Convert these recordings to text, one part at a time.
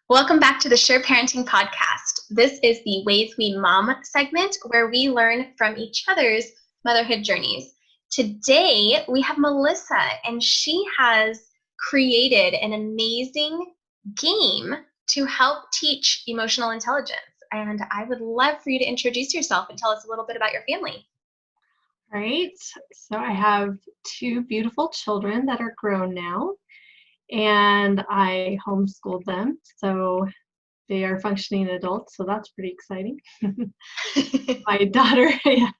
Welcome back to the Sure Parenting Podcast. This is the Ways We Mom segment where we learn from each other's motherhood journeys. Today, we have Melissa, and she has created an amazing game to help teach emotional intelligence. And I would love for you to introduce yourself and tell us a little bit about your family. All right, so I have two beautiful children that are grown now, and I homeschooled them, so they are functioning adults, so that's pretty exciting. My daughter, yeah,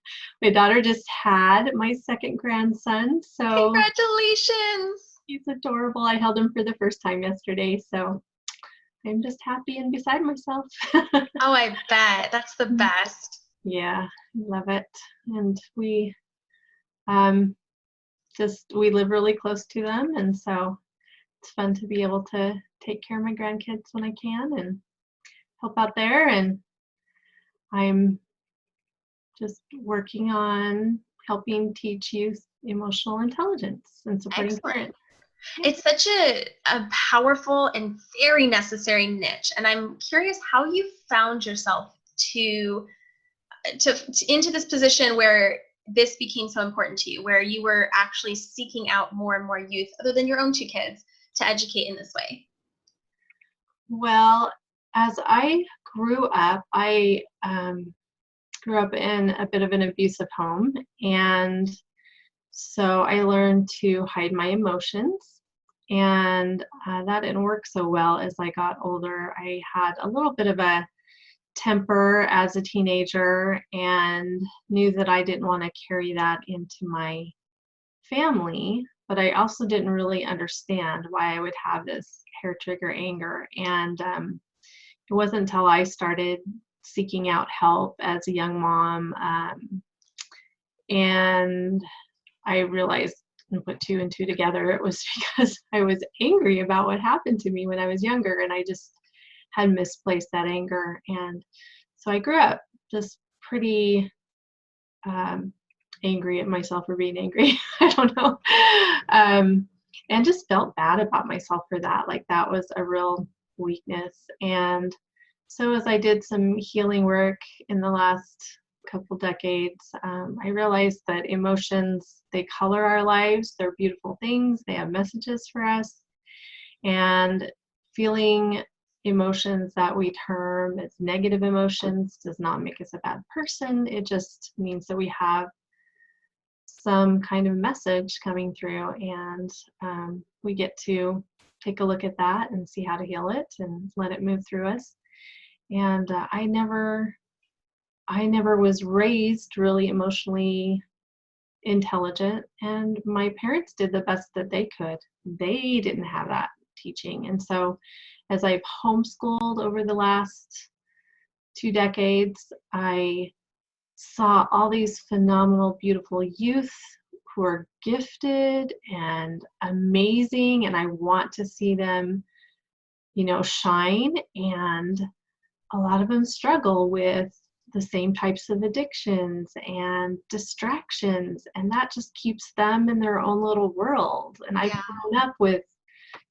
my daughter just had my second grandson, so Congratulations! he's adorable. I held him for the first time yesterday, so I'm just happy and beside myself. Oh, I bet. That's the best. Yeah, I love it. And um, we live really close to them, and so it's fun to be able to take care of my grandkids when I can and help out there. And I'm just working on helping teach youth emotional intelligence and supporting Excellent. parents. It's such a powerful and very necessary niche. And I'm curious how you found yourself to into this position where this became so important to you, where you were actually seeking out more and more youth other than your own two kids to educate in this way. Well, as I grew up, I grew up in a bit of an abusive home, and so I learned to hide my emotions, and that didn't work so well as I got older. I had a little bit of a temper as a teenager and knew that I didn't want to carry that into my family, but I also didn't really understand why I would have this hair trigger anger. And it wasn't until I started seeking out help as a young mom and I realized and put two and two together, it was because I was angry about what happened to me when I was younger, and I just had misplaced that anger. And so I grew up just pretty angry at myself for being angry. I don't know. And just felt bad about myself for that. Like that was a real weakness. And so as I did some healing work in the last couple decades, I realized that emotions, they color our lives. They're beautiful things. They have messages for us. And feeling emotions that we term as negative emotions does not make us a bad person. It just means that we have some kind of message coming through, and we get to take a look at that and see how to heal it and let it move through us. And I never was raised really emotionally intelligent, and my parents did the best that they could. They didn't have that teaching. And so as I've homeschooled over the last 2 decades, I saw all these phenomenal, beautiful youth who are gifted and amazing, and I want to see them, shine. And a lot of them struggle with the same types of addictions and distractions, and that just keeps them in their own little world. And I've grown up with,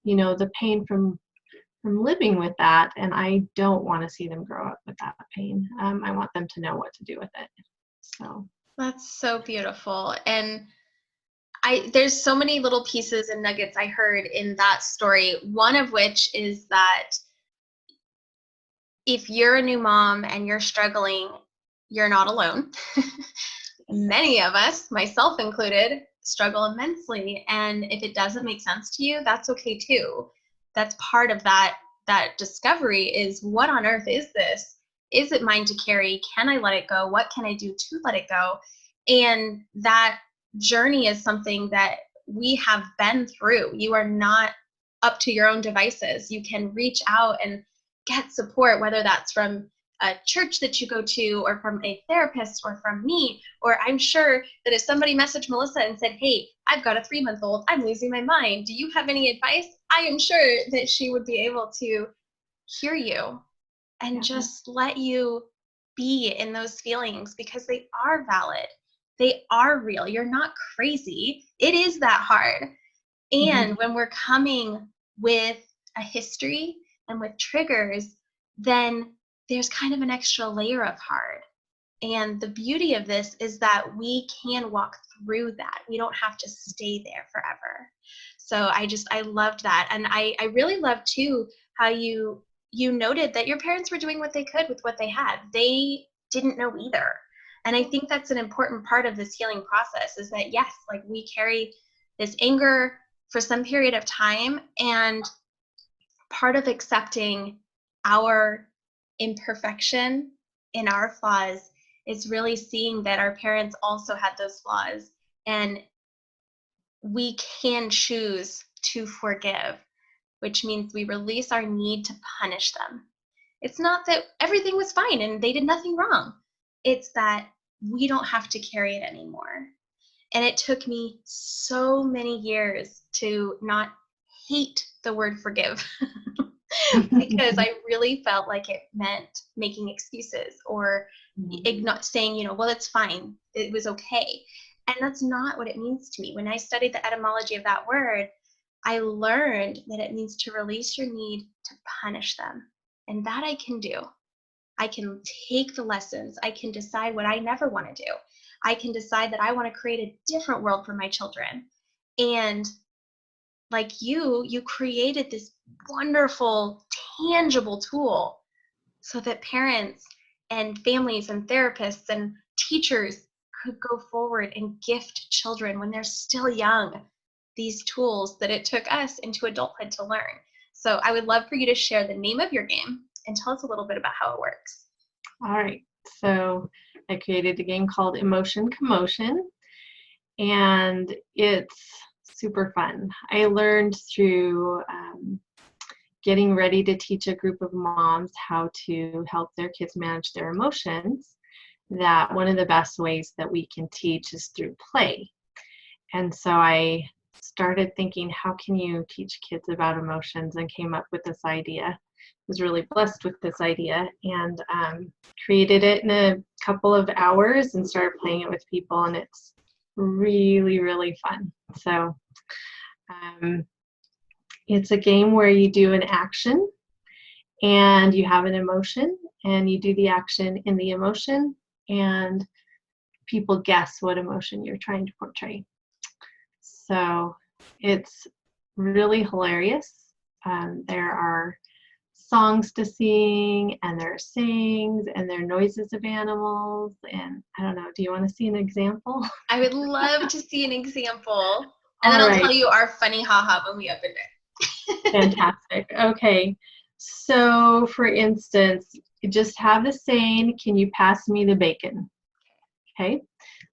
the pain from living with that, and I don't want to see them grow up with that pain. I want them to know what to do with it. So That's so beautiful. And there's so many little pieces and nuggets I heard in that story. One of which is that if you're a new mom and you're struggling, you're not alone. Many of us, myself included, struggle immensely. And if it doesn't make sense to you, that's okay too. That's part of that discovery is, what on earth is this? Is it mine to carry? Can I let it go? What can I do to let it go? And that journey is something that we have been through. You are not up to your own devices. You can reach out and get support, whether that's from a church that you go to or from a therapist or from me. Or I'm sure that if somebody messaged Melissa and said, hey, I've got a 3-month-old, I'm losing my mind, do you have any advice? I am sure that she would be able to hear you and just let you be in those feelings, because they are valid. They are real. You're not crazy. It is that hard. And when we're coming with a history and with triggers, then there's kind of an extra layer of hard. And the beauty of this is that we can walk through that. We don't have to stay there forever. So I loved that. And I really loved too how you noted that your parents were doing what they could with what they had. They didn't know either. And I think that's an important part of this healing process, is that yes, like we carry this anger for some period of time, and part of accepting our imperfection in our flaws is really seeing that our parents also had those flaws, and we can choose to forgive, which means we release our need to punish them. It's not that everything was fine and they did nothing wrong. It's that we don't have to carry it anymore. And it took me so many years to not hate the word forgive because I really felt like it meant making excuses or saying, well, it's fine. It was okay. And that's not what it means to me. When I studied the etymology of that word, I learned that it means to release your need to punish them. And that I can do. I can take the lessons. I can decide what I never want to do. I can decide that I want to create a different world for my children. And like you created this wonderful, tangible tool so that parents and families and therapists and teachers could go forward and gift children when they're still young these tools that it took us into adulthood to learn. So I would love for you to share the name of your game and tell us a little bit about how it works. All right. So I created a game called Emotion Commotion, and it's super fun. I learned through getting ready to teach a group of moms how to help their kids manage their emotions, that one of the best ways that we can teach is through play. And so I started thinking, how can you teach kids about emotions, and came up with this idea. Was really blessed with this idea, and created it in a couple of hours and started playing it with people, and it's really, really fun. So it's a game where you do an action and you have an emotion, and you do the action in the emotion, and people guess what emotion you're trying to portray. So it's really hilarious. There are songs to sing, and there are sayings, and there are noises of animals, and I don't know, do you want to see an example? I would love to see an example, and then All I'll right. tell you our funny haha when we opened it. Fantastic. Okay. So for instance, you just have the saying, can you pass me the bacon? Okay.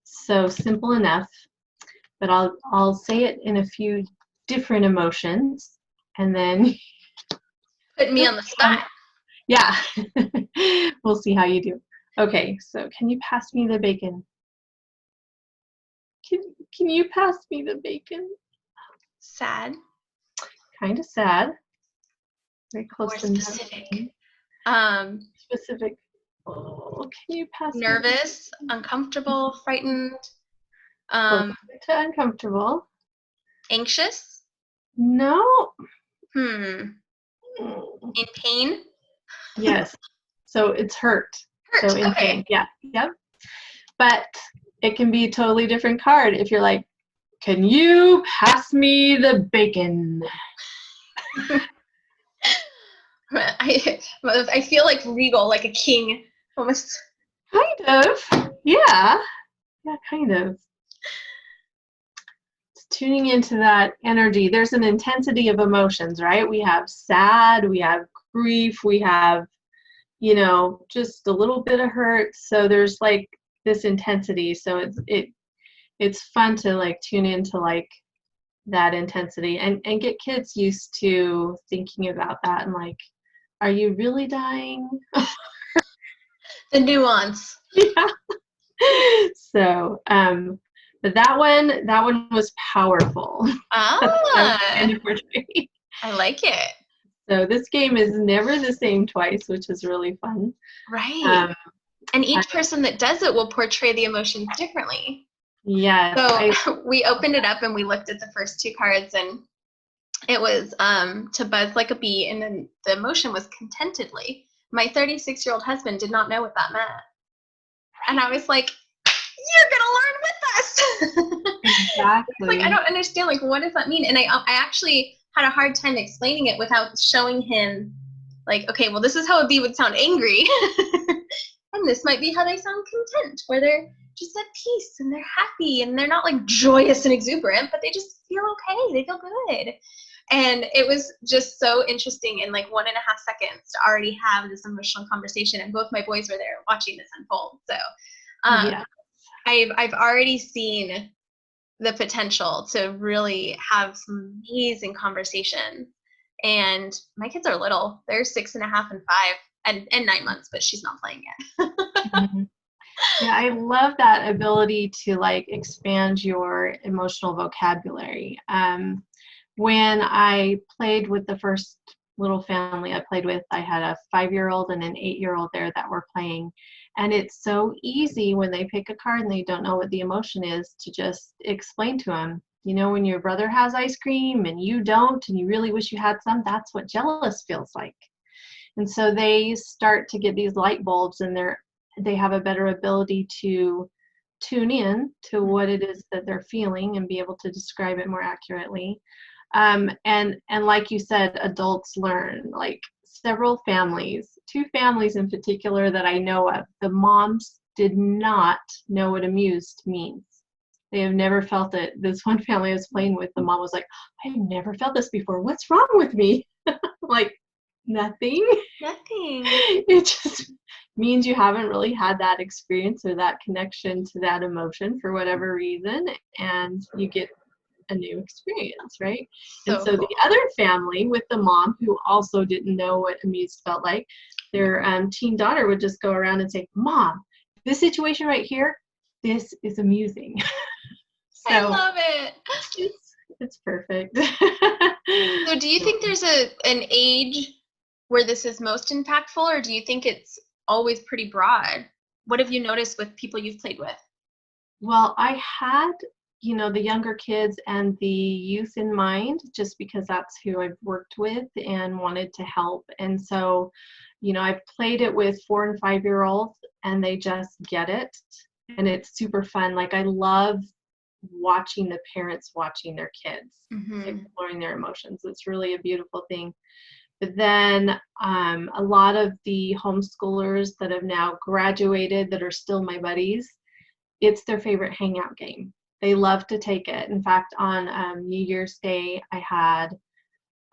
So simple enough, but I'll say it in a few different emotions, and then Put me on the spot. yeah, we'll see how you do. Okay, so can you pass me the bacon? Can you pass me the bacon? Sad. Kind of sad. Very close More to specific. Specific. Oh, can you pass Nervous, uncomfortable, frightened, closer to uncomfortable? anxious. No. In pain. Yes. So it's hurt. Hurt. So in Okay. pain. Yeah. Yep. But it can be a totally different card if you're like, can you pass me the bacon? I feel like regal, like a king, almost. Kind of. Yeah. Yeah, kind of. It's tuning into that energy. There's an intensity of emotions, right? We have sad, we have grief, we have, just a little bit of hurt. So there's like this intensity. So it's fun to like tune into like that intensity and get kids used to thinking about that, and like, are you really dying? The nuance. Yeah. So but that one was powerful. I like it. So this game is never the same twice, which is really fun. Right. And each person that does it will portray the emotions differently. Yes. So we opened it up and we looked at the first two cards, and it was to buzz like a bee, and then the emotion was contentedly. My 36-year-old husband did not know what that meant. And I was like, you're gonna learn with us. Like, I Exactly. don't understand, like, what does that mean? And I actually had a hard time explaining it without showing him, like, okay, well, this is how a bee would sound angry. And this might be how they sound content, where they're just at peace and they're happy and they're not like joyous and exuberant, but they just feel okay. They feel good. And it was just so interesting in like 1.5 seconds to already have this emotional conversation. And both my boys were there watching this unfold. So Yeah. I've already seen the potential to really have some amazing conversation. And my kids are little; they're 6.5 and 5, and 9 months, but she's not playing yet. Mhm. Yeah, I love that ability to like expand your emotional vocabulary. When I played with the first little family I played with, I had a 5-year-old and an 8-year-old there that were playing. And it's so easy when they pick a card and they don't know what the emotion is to just explain to them. You know, when your brother has ice cream and you don't, and you really wish you had some, that's what jealous feels like. And so they start to get these light bulbs, and they have a better ability to tune in to what it is that they're feeling and be able to describe it more accurately. And like you said, adults learn. Like several families, 2 families in particular that I know of, the moms did not know what amused means. They have never felt it. This one family I was playing with, the mom was like, I've never felt this before. What's wrong with me? Like, nothing. Nothing. It just means you haven't really had that experience or that connection to that emotion for whatever reason, and you get a new experience, right? And So so cool. the other family with the mom who also didn't know what amused felt like, their teen daughter would just go around and say, Mom, this situation right here, this is amusing. I So love it. it's perfect. So do you think there's an age where this is most impactful, or do you think it's always pretty broad? What have you noticed with people you've played with? Well, I had, the younger kids and the youth in mind, just because that's who I've worked with and wanted to help. And so, I've played it with 4 and 5-year-olds, and they just get it. And it's super fun. Like, I love watching the parents watching their kids Mm-hmm. exploring their emotions. It's really a beautiful thing. But then a lot of the homeschoolers that have now graduated that are still my buddies, it's their favorite hangout game. They love to take it. In fact, on New Year's Day, I had,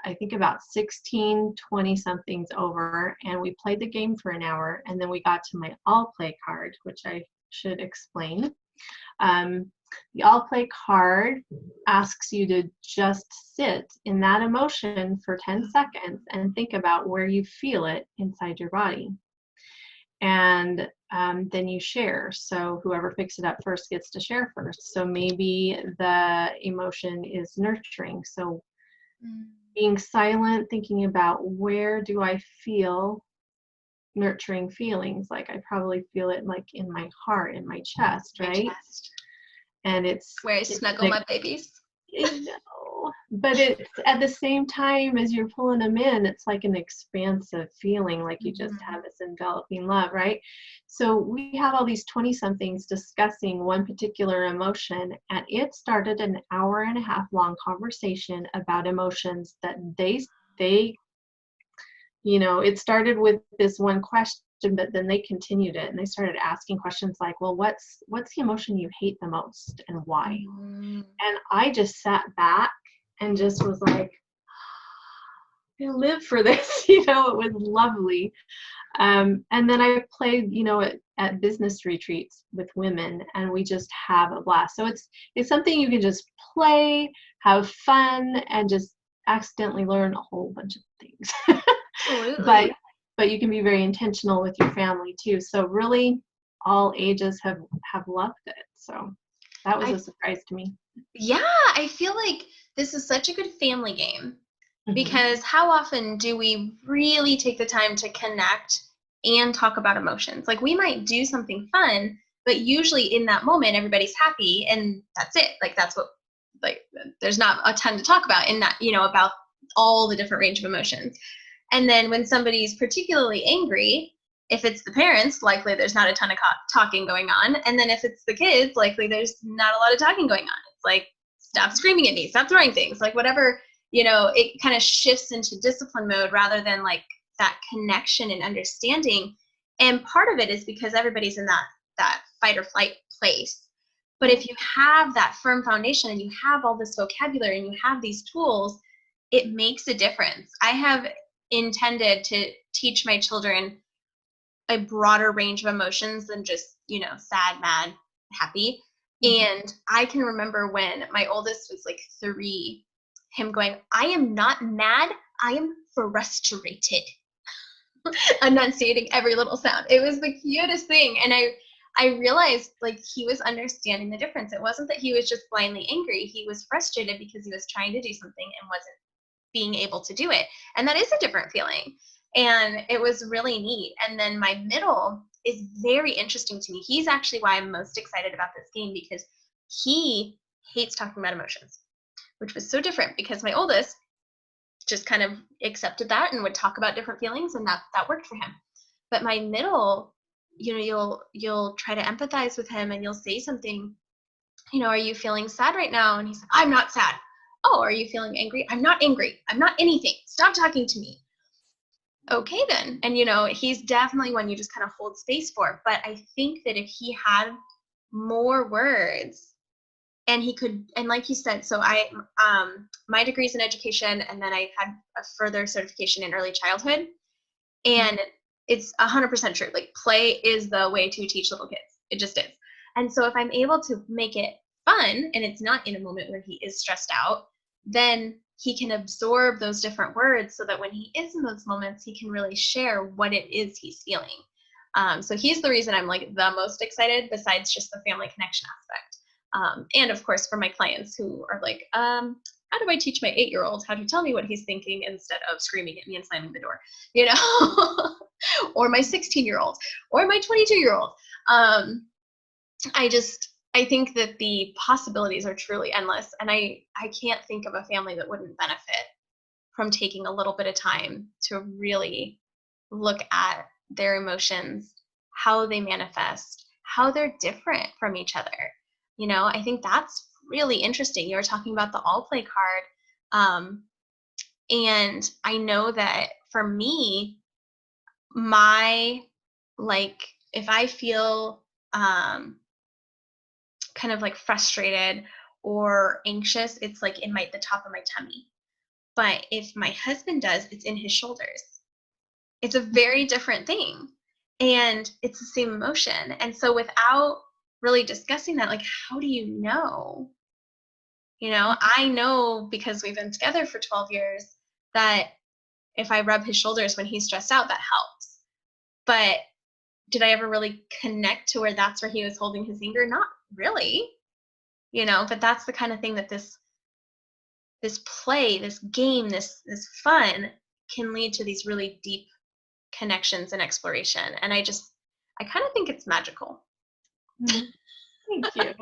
I think, about 16, 20 somethings over, and we played the game for an hour, and then we got to my all play card, which I should explain. Um, the all play card asks you to just sit in that emotion for 10 seconds and think about where you feel it inside your body. And then you share. So whoever picks it up first gets to share first. So maybe the emotion is nurturing. So being silent, thinking about where do I feel nurturing feelings, like I probably feel it like in my heart, in my chest, My right? chest. And Where I it's snuggle like, my babies. no, but it's at the same time as you're pulling them in, it's like an expansive feeling, like you just Mm-hmm. have this enveloping love, right? So we have all these 20 somethings discussing one particular emotion, and it started an hour-and-a-half long conversation about emotions that they it started with this one question, but then they continued it and they started asking questions like, well, what's the emotion you hate the most and why? Mm-hmm. And I just sat back and just was like, I live for this. It was lovely. And then I played, at business retreats with women, and we just have a blast. So it's something you can just play, have fun, and just accidentally learn a whole bunch of things. but Absolutely. but you can be very intentional with your family too. So really, all ages have loved it. So that was I a surprise to me. Yeah, I feel like this is such a good family game, Hmm. because how often do we really take the time to connect and talk about emotions? Like, we might do something fun, but usually in that moment everybody's happy and that's it. Like, that's what, like, there's not a ton to talk about in that, about all the different range of emotions. And then when somebody's particularly angry, if it's the parents, likely there's not a ton of talking going on. And then if it's the kids, likely there's not a lot of talking going on. It's like, stop screaming at me, stop throwing things, like whatever, it kind of shifts into discipline mode rather than like that connection and understanding. And part of it is because everybody's in that fight or flight place. But if you have that firm foundation and you have all this vocabulary and you have these tools, it makes a difference. I have intended to teach my children a broader range of emotions than just, sad, mad, happy. And I can remember when my oldest was like 3, him going, I am not mad, I am frustrated. Enunciating every little sound. It was the cutest thing. And I realized like he was understanding the difference. It wasn't that he was just blindly angry. He was frustrated because he was trying to do something and wasn't being able to do it. And that is a different feeling. And it was really neat. And then my middle is very interesting to me. He's actually why I'm most excited about this game, because he hates talking about emotions, which was so different because my oldest just kind of accepted that and would talk about different feelings, and that worked for him. But my middle, you'll try to empathize with him and you'll say something, are you feeling sad right now? And he's like, I'm not sad. Oh, are you feeling angry? I'm not angry. I'm not anything. Stop talking to me. Okay, then. And, he's definitely one you just kind of hold space for. But I think that if he had more words and he could, and like you said, so my degree's in education, and then I had a further certification in early childhood. And it's 100% true. Like, play is the way to teach little kids. It just is. And so if I'm able to make it fun and it's not in a moment where he is stressed out, then he can absorb those different words so that when he is in those moments, he can really share what it is he's feeling. So he's the reason I'm like the most excited, besides just the family connection aspect. And of course, for my clients who are like, how do I teach my 8-year-old how to tell me what he's thinking instead of screaming at me and slamming the door, or my 16-year-old or my 22-year-old. I think that the possibilities are truly endless, and I can't think of a family that wouldn't benefit from taking a little bit of time to really look at their emotions, how they manifest, how they're different from each other. I think that's really interesting. You were talking about the all play card. And I know that for me, if I feel kind of like frustrated or anxious, it's like in the top of my tummy. But if my husband does, it's in his shoulders. It's a very different thing. And it's the same emotion. And so without really discussing that, like, how do you know? I know because we've been together for 12 years that if I rub his shoulders when he's stressed out, that helps. But did I ever really connect to where that's where he was holding his anger? Not really, but that's the kind of thing that this play, this game, this fun can lead to these really deep connections and exploration. And I kind of think it's magical. Thank you.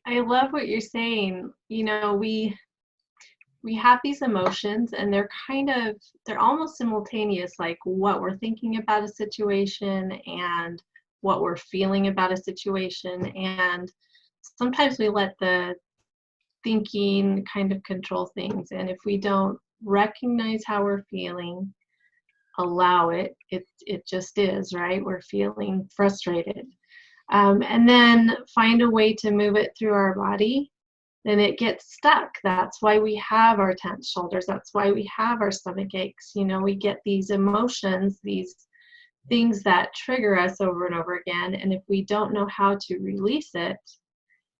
I love what you're saying. We have these emotions, and they're almost simultaneous, like what we're thinking about a situation and what we're feeling about a situation. And sometimes we let the thinking kind of control things. And if we don't recognize how we're feeling, allow it just is, right? We're feeling frustrated. And then find a way to move it through our body, then it gets stuck. That's why we have our tense shoulders. That's why we have our stomach aches. We get these emotions, these things that trigger us over and over again. And if we don't know how to release it,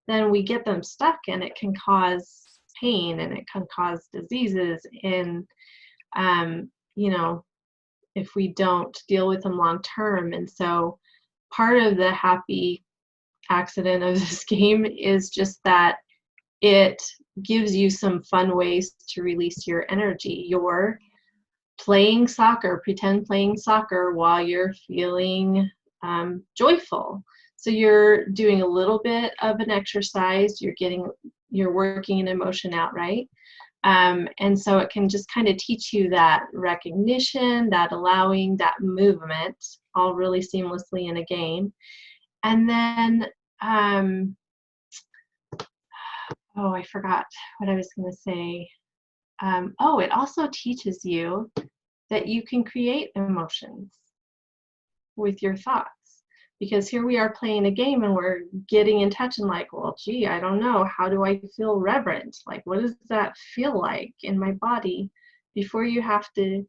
then we get them stuck, and it can cause pain, and it can cause diseases. And, if we don't deal with them long term. And so part of the happy accident of this game is just that it gives you some fun ways to release your energy. You're playing soccer, pretend playing soccer while you're feeling joyful. So you're doing a little bit of an exercise, you're working an emotion out, right? And so it can just kind of teach you that recognition, that allowing, that movement, all really seamlessly in a game. And then, oh, I forgot what I was going to say. Oh, it also teaches you that you can create emotions with your thoughts. Because here we are playing a game and we're getting in touch and like, well, gee, I don't know. How do I feel reverent? Like, what does that feel like in my body before you have to,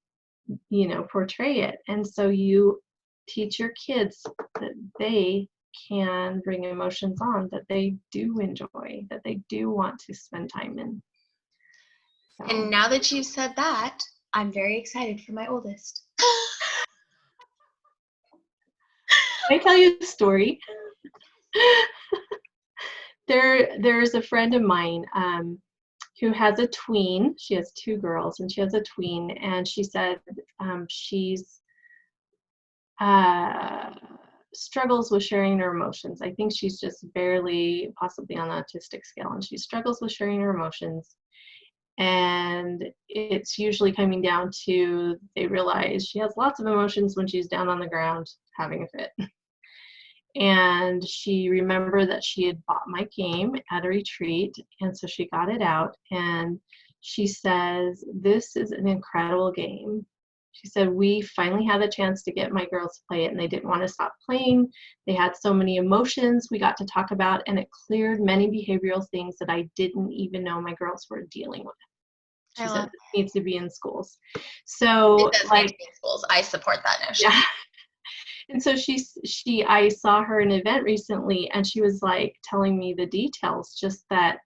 portray it? And so you teach your kids that they can bring emotions on, that they do enjoy, that they do want to spend time in. So. And now that you've said that, I'm very excited for my oldest. Can I tell you a story? There's a friend of mine who has a tween. She has two girls, and she has a tween. And she said she's struggles with sharing her emotions. I think she's just barely, possibly on the autistic scale, and she struggles with sharing her emotions. And it's usually coming down to they realize she has lots of emotions when she's down on the ground having a fit. And she remembered that she had bought my game at a retreat, and so she got it out, and she says, "This is an incredible game." She said, "We finally had a chance to get my girls to play it, and they didn't want to stop playing. They had so many emotions we got to talk about, and it cleared many behavioral things that I didn't even know my girls were dealing with." She said, "This needs to be in schools." So, it does need to be in schools. I support that notion. Yeah. And so I saw her in an event recently, and she was like telling me the details, just that,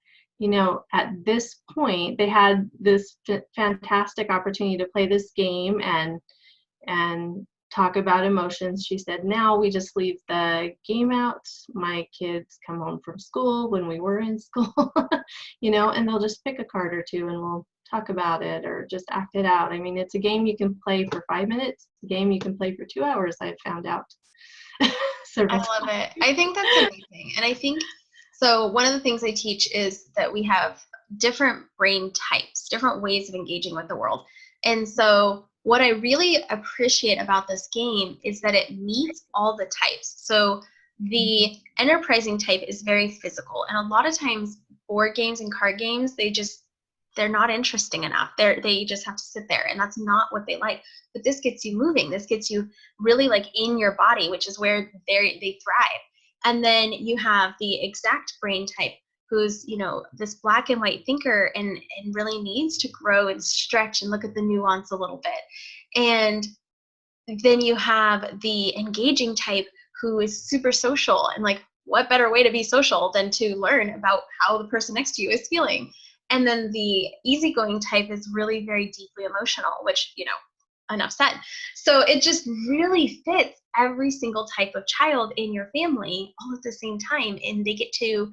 at this point they had this fantastic opportunity to play this game and talk about emotions. She said, now we just leave the game out. My kids come home from school when we were in school, and they'll just pick a card or two and we'll talk about it or just act it out. I mean, it's a game you can play for 5 minutes, a game you can play for 2 hours, I've found out. I love it. I think that's amazing. And I think, so one of the things I teach is that we have different brain types, different ways of engaging with the world. And so what I really appreciate about this game is that it meets all the types. So the enterprising type is very physical. And a lot of times board games and card games, they're not interesting enough. They just have to sit there, and that's not what they like. But this gets you moving. This gets you really like in your body, which is where they thrive. And then you have the exact brain type, who's, this black and white thinker and really needs to grow and stretch and look at the nuance a little bit. And then you have the engaging type, who is super social, and like, what better way to be social than to learn about how the person next to you is feeling. And then the easygoing type is really very deeply emotional, which, enough said. So it just really fits every single type of child in your family all at the same time, and they get to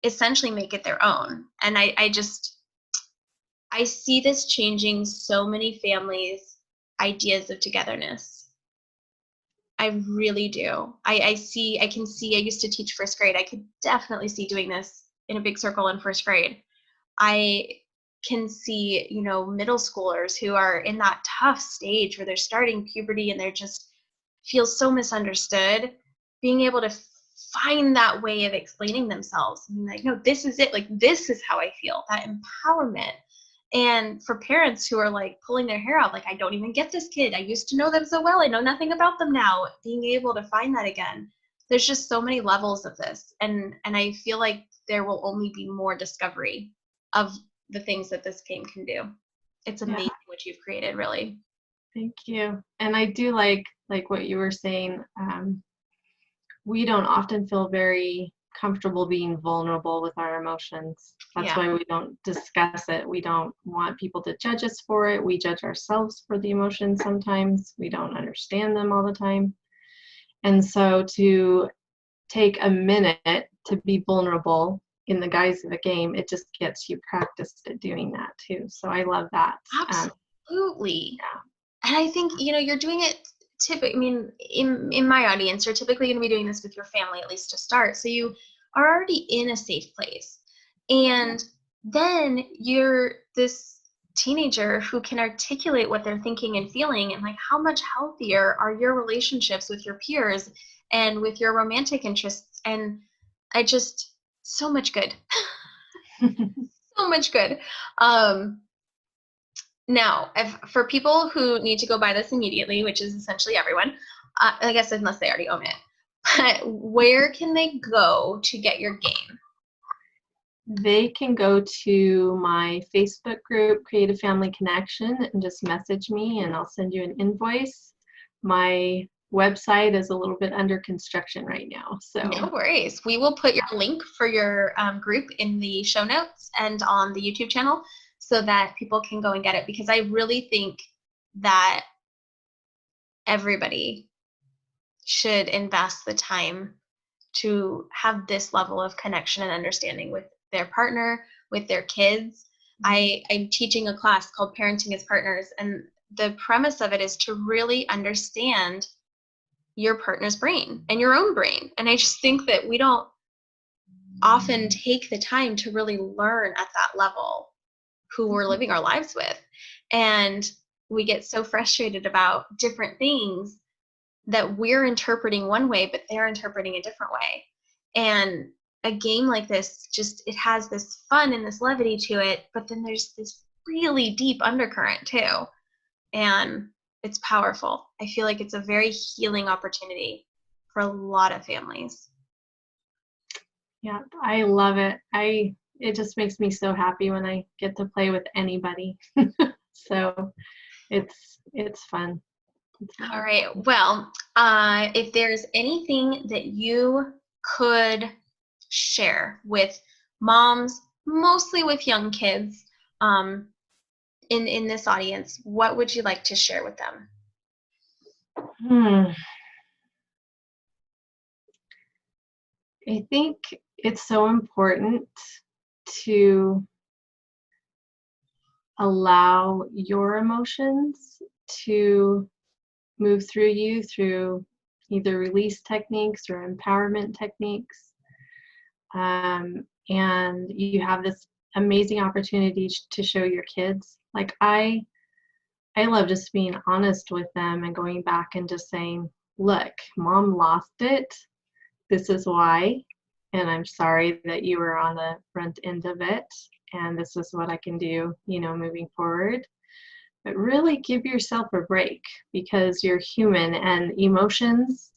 essentially make it their own. And I see this changing so many families' ideas of togetherness. I really do. I used to teach first grade. I could definitely see doing this in a big circle in first grade. I can see, middle schoolers who are in that tough stage where they're starting puberty and they're just feel so misunderstood, being able to find that way of explaining themselves. And like, no, this is it. Like, this is how I feel, that empowerment. And for parents who are like pulling their hair out, like, I don't even get this kid. I used to know them so well. I know nothing about them now. Being able to find that again. There's just so many levels of this. And I feel like there will only be more discovery of the things that this game can do. It's amazing what you've created, really. Thank you. And I do like what you were saying. We don't often feel very comfortable being vulnerable with our emotions. That's why we don't discuss it. We don't want people to judge us for it. We judge ourselves for the emotions sometimes. We don't understand them all the time. And so to take a minute to be vulnerable in the guise of a game, it just gets you practiced at doing that too. So I love that. Absolutely. And I think, you're doing it in my audience, you're typically going to be doing this with your family, at least to start. So you are already in a safe place. And then you're this teenager who can articulate what they're thinking and feeling, and like how much healthier are your relationships with your peers and with your romantic interests. And I just, so much good. So much good. um Now, for people who need to go buy this immediately, which is essentially everyone, I guess unless they already own it, but where can they go to get your game? They can go to my Facebook group, Creative Family Connection, and just message me and I'll send you an invoice. My website is a little bit under construction right now. No So, worries. We will put your link for your group in the show notes and on the YouTube channel so that people can go and get it, because I really think that everybody should invest the time to have this level of connection and understanding with their partner, with their kids. I'm teaching a class called Parenting as Partners, and the premise of it is to really understand your partner's brain and your own brain. And I just think that we don't often take the time to really learn at that level who we're living our lives with. And we get so frustrated about different things that we're interpreting one way, but they're interpreting a different way. And a game like this, just, it has this fun and this levity to it, but then there's this really deep undercurrent too. And it's powerful. I feel like it's a very healing opportunity for a lot of families. yeah, I love it. It just makes me so happy when I get to play with anybody. So, it's fun. All right. Well, if there's anything that you could share with moms, mostly with young kids, in this audience, what would you like to share with them? Hmm. I think it's so important to allow your emotions to move through you through either release techniques or empowerment techniques. And you have this amazing opportunity to show your kids. Like I love just being honest with them and going back and just saying, look, mom lost it. This is why. And I'm sorry that you were on the front end of it. And this is what I can do, moving forward. But really give yourself a break because you're human and emotions.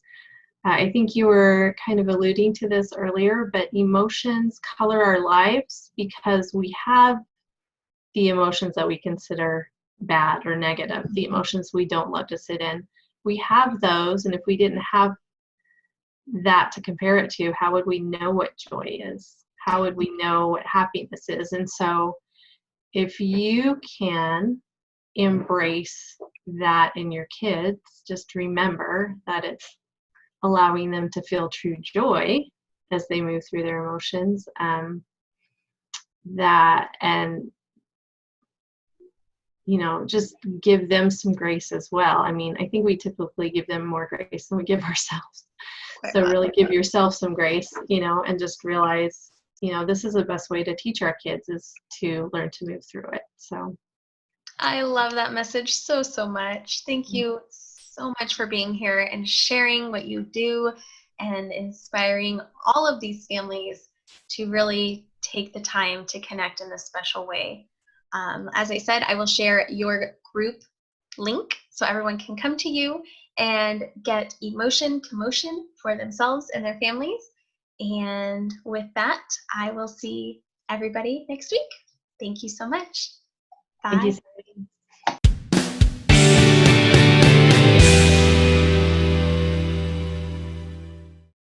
I think you were kind of alluding to this earlier, but emotions color our lives because we have the emotions that we consider bad or negative, the emotions we don't love to sit in. We have those, and if we didn't have that to compare it to, how would we know what joy is? How would we know what happiness is? And so if you can embrace that in your kids, just remember that it's allowing them to feel true joy as they move through their emotions. That and just give them some grace as well. I mean, I think we typically give them more grace than we give ourselves. So really give yourself some grace, and just realize, this is the best way to teach our kids is to learn to move through it. So I love that message so, so much. Thank you so much for being here and sharing what you do and inspiring all of these families to really take the time to connect in this special way. As I said, I will share your group link so everyone can come to you and get Emotion Commotion for themselves and their families. And with that, I will see everybody next week. Thank you so much. thank you Bye. so much.